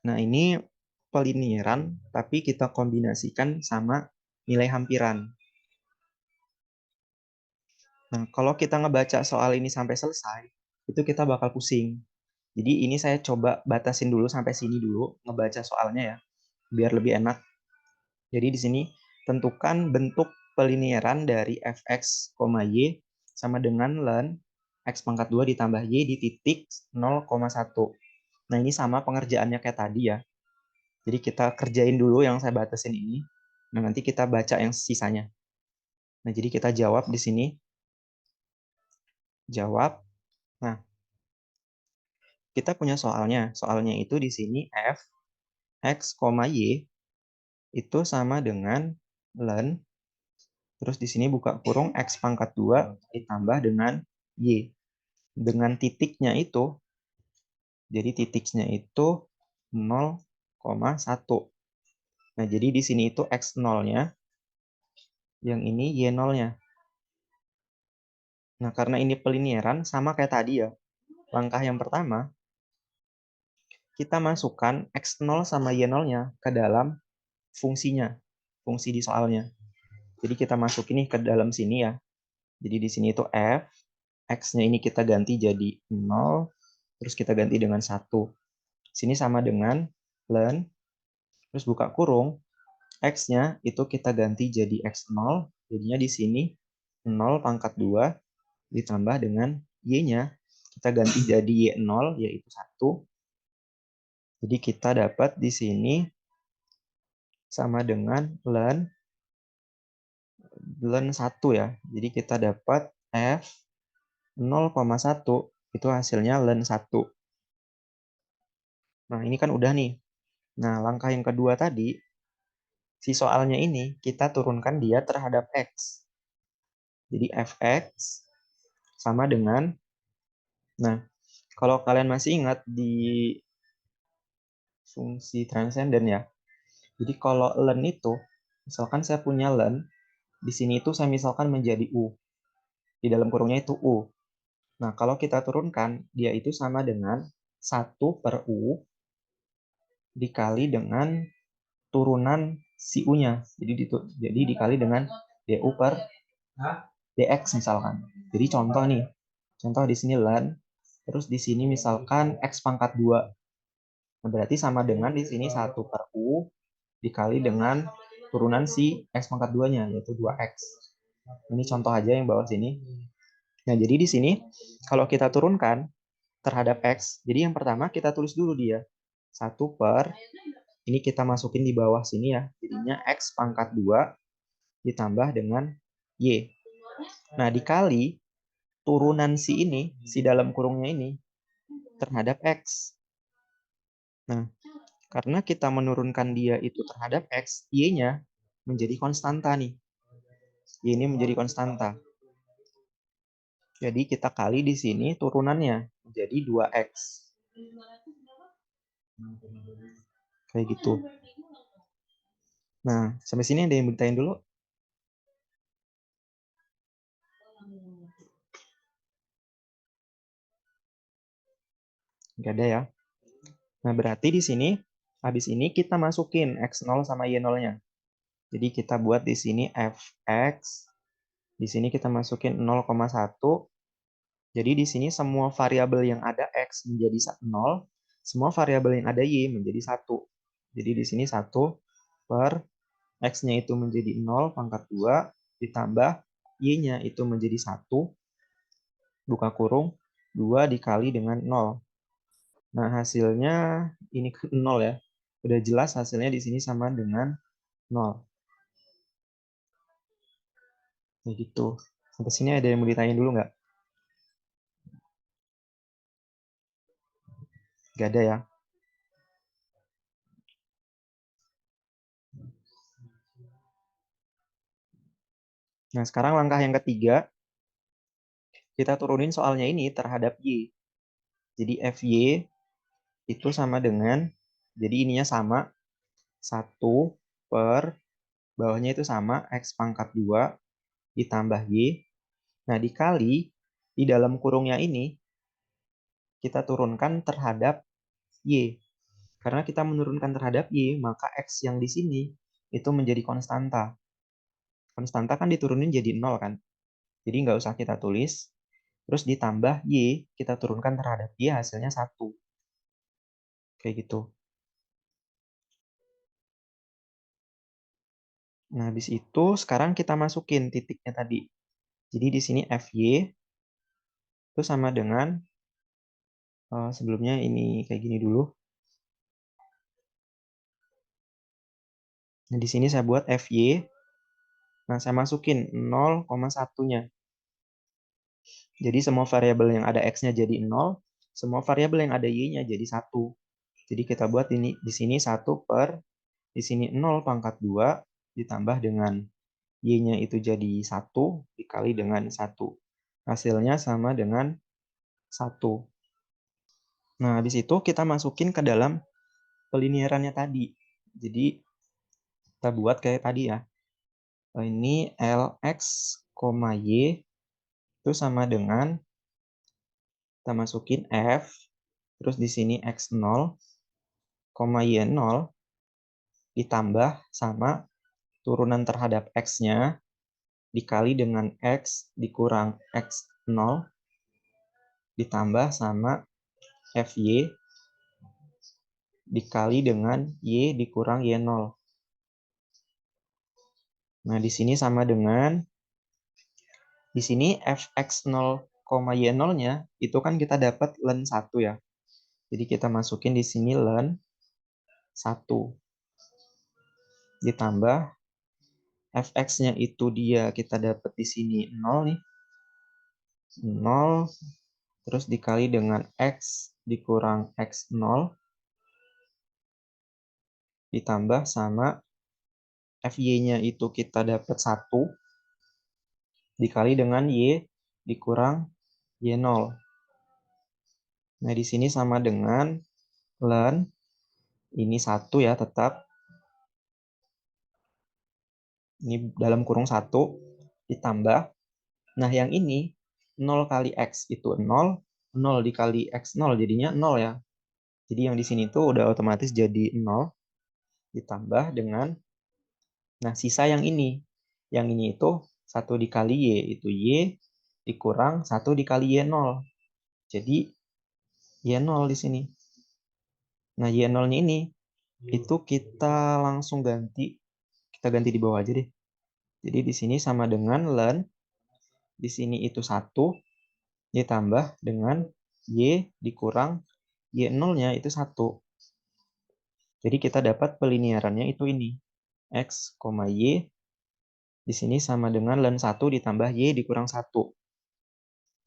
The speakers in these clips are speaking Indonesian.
Nah, ini pelinieran, tapi kita kombinasikan sama nilai hampiran. Nah, kalau kita ngebaca soal ini sampai selesai, itu kita bakal pusing. Jadi ini saya coba batasin dulu sampai sini dulu, ngebaca soalnya ya, biar lebih enak. Jadi di sini tentukan bentuk pelinieran dari fx, y sama dengan ln x pangkat 2 ditambah y di titik 0,1. Nah, ini sama pengerjaannya kayak tadi ya. Jadi kita kerjain dulu yang saya batasin ini. Nah, nanti kita baca yang sisanya. Nah, jadi kita jawab di sini. Jawab. Nah, kita punya soalnya. Soalnya itu di sini f x, y itu sama dengan ln, terus di sini buka kurung x pangkat 2 ditambah dengan y. Dengan titiknya itu, jadi titiknya itu 0,1. Nah, jadi di sini itu x0-nya, yang ini y0-nya. Nah, karena ini pelinieran, sama kayak tadi ya. Langkah yang pertama, kita masukkan x0 sama y0-nya ke dalam fungsinya, fungsi di soalnya. Jadi kita masukin nih ke dalam sini ya. Jadi di sini itu f, x-nya ini kita ganti jadi 0, terus kita ganti dengan 1. Sini sama dengan ln, terus buka kurung, x-nya itu kita ganti jadi x0, jadinya di sini 0 pangkat 2 ditambah dengan y-nya, kita ganti jadi y0, yaitu 1. Jadi kita dapat di sini sama dengan ln 1 ya. Jadi kita dapat f 0,1 itu hasilnya ln 1. Nah, ini kan udah nih. Nah, langkah yang kedua tadi, si soalnya ini kita turunkan dia terhadap x. Jadi fx sama dengan, nah, kalau kalian masih ingat di fungsi transenden ya. Jadi kalau ln itu, misalkan saya punya ln, di sini itu saya misalkan menjadi u. Di dalam kurungnya itu u. Nah, kalau kita turunkan, dia itu sama dengan 1 per u dikali dengan turunan si u-nya. Jadi dikali dengan du per dx misalkan. Jadi contoh nih. Contoh di sini ln, terus di sini misalkan x pangkat 2. Nah, berarti sama dengan di sini 1 per u dikali dengan turunan si x pangkat 2-nya, yaitu 2x. Ini contoh aja yang bawah sini. Nah, jadi di sini kalau kita turunkan terhadap x, jadi yang pertama kita tulis dulu dia. 1 per, ini kita masukin di bawah sini ya, jadinya x pangkat 2 ditambah dengan y. Nah, dikali turunan si ini, si dalam kurungnya ini, terhadap x. Nah, karena kita menurunkan dia itu terhadap x, y-nya menjadi konstanta nih. Y ini menjadi konstanta. Jadi kita kali di sini turunannya menjadi 2x. Kayak gitu. Nah, sampai sini ada yang bertanya dulu? Nggak ada ya. Nah, berarti di sini, habis ini kita masukin x0 sama y0-nya. Jadi kita buat di sini fx, di sini kita masukin 0,1. Jadi di sini semua variabel yang ada x menjadi 0, semua variabel yang ada y menjadi 1. Jadi di sini 1 per x-nya itu menjadi 0 pangkat 2 ditambah y-nya itu menjadi 1, buka kurung, 2 dikali dengan 0. Nah, hasilnya ini 0 ya. Udah jelas hasilnya di sini sama dengan 0. Kayak gitu. Sampai sini ada yang mau ditanya dulu nggak? Nggak ada ya. Nah, sekarang langkah yang ketiga, kita turunin soalnya ini terhadap y. Jadi fy itu sama dengan, jadi ininya sama, 1 per, bawahnya itu sama, x pangkat 2 ditambah y. Nah, dikali, di dalam kurungnya ini, kita turunkan terhadap y. Karena kita menurunkan terhadap Y, maka X yang di sini itu menjadi konstanta. Konstanta kan diturunin jadi 0 kan. Jadi nggak usah kita tulis. Terus ditambah Y, kita turunkan terhadap Y, hasilnya 1. Kayak gitu. Nah, habis itu sekarang kita masukin titiknya tadi. Jadi di sini FY itu sama dengan, sebelumnya ini kayak gini dulu. Nah, di sini saya buat FY. Nah, saya masukin 0,1-nya. Jadi semua variabel yang ada X-nya jadi 0, semua variabel yang ada Y-nya jadi 1. Jadi kita buat ini di sini 1 per, di sini 0 pangkat 2, ditambah dengan Y-nya itu jadi 1, dikali dengan 1. Hasilnya sama dengan 1. Nah, habis itu kita masukin ke dalam pelinearannya tadi. Jadi, kita buat kayak tadi ya. Ini Lx, Y, itu sama dengan, kita masukin F, terus di sini X0, Y0, ditambah sama turunan terhadap X-nya, dikali dengan X dikurang X0, ditambah sama FY, dikali dengan Y dikurang Y0. Nah, di sini sama dengan, di sini Fx0, Y0-nya, itu kan kita dapat ln 1 ya. Jadi kita masukin di sini ln 1. Ditambah Fx-nya itu dia kita dapat di sini 0 nih. 0, terus dikali dengan X dikurang X0, ditambah sama Fy-nya itu kita dapat 1, dikali dengan Y dikurang Y0. Nah, di sini sama dengan ln, ini 1 ya tetap. Ini dalam kurung 1, ditambah. Nah, yang ini 0 kali X itu 0, 0 dikali X0 jadinya 0 ya. Jadi yang di sini tuh udah otomatis jadi 0, ditambah dengan, nah sisa yang ini. Yang ini itu 1 dikali Y, itu Y dikurang 1 dikali Y0. Jadi Y0 di sini. Nah, Y0-nya ini, itu kita langsung ganti. Kita ganti di bawah aja deh. Jadi di sini sama dengan ln, di sini itu 1, ditambah dengan Y dikurang Y0-nya itu 1. Jadi kita dapat pelinearannya itu ini. X, Y, di sini sama dengan ln 1 ditambah Y dikurang 1.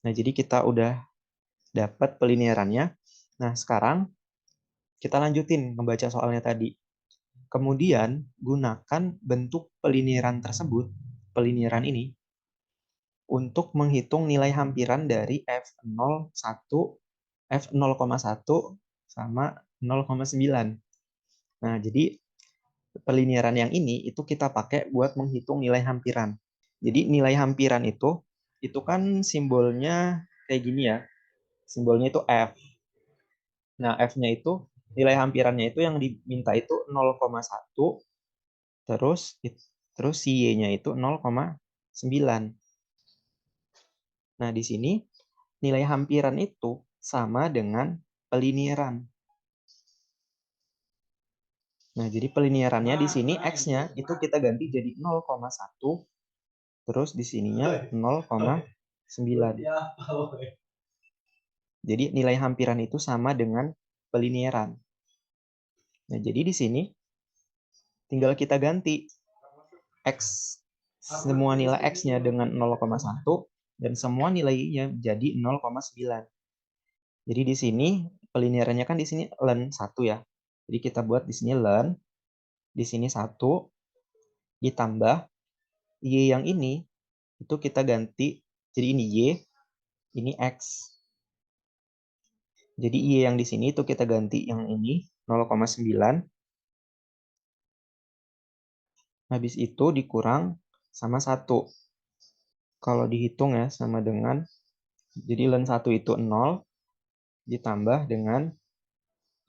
Nah, jadi kita udah dapat pelinearannya. Nah, sekarang kita lanjutin membaca soalnya tadi. Kemudian, gunakan bentuk pelinearan tersebut, pelinearan ini, untuk menghitung nilai hampiran dari F0,1 sama 0,9. Nah, jadi pelinearan yang ini itu kita pakai buat menghitung nilai hampiran. Jadi nilai hampiran itu kan simbolnya kayak gini ya. Simbolnya itu F. Nah, F-nya itu nilai hampirannya itu yang diminta itu 0,1, terus si Y-nya itu 0,9. Nah, di sini nilai hampiran itu sama dengan pelinearan. Nah, jadi pelinearannya di sini X-nya itu kita ganti jadi 0,1, terus di sininya 0,9. Jadi nilai hampiran itu sama dengan pelinearan. Nah, jadi di sini tinggal kita ganti X, semua nilai X-nya dengan 0,1 dan semua nilainya jadi 0,9. Jadi di sini pelinearannya kan di sini ln 1 ya. Jadi kita buat di sini ln, di sini 1, ditambah Y yang ini itu kita ganti jadi ini Y, ini X. Jadi Y yang di sini itu kita ganti yang ini 0,9. Habis itu dikurang sama 1. Kalau dihitung ya sama dengan, jadi ln 1 itu 0, ditambah dengan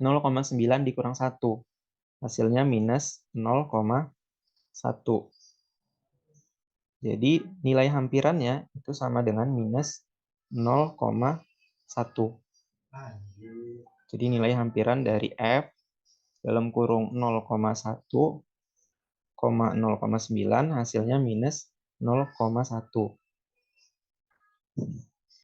0,9 dikurang 1. Hasilnya minus 0,1. Jadi nilai hampirannya itu sama dengan minus 0,1. Jadi nilai hampiran dari F dalam kurung 0,1, 0,9 hasilnya minus 0,1.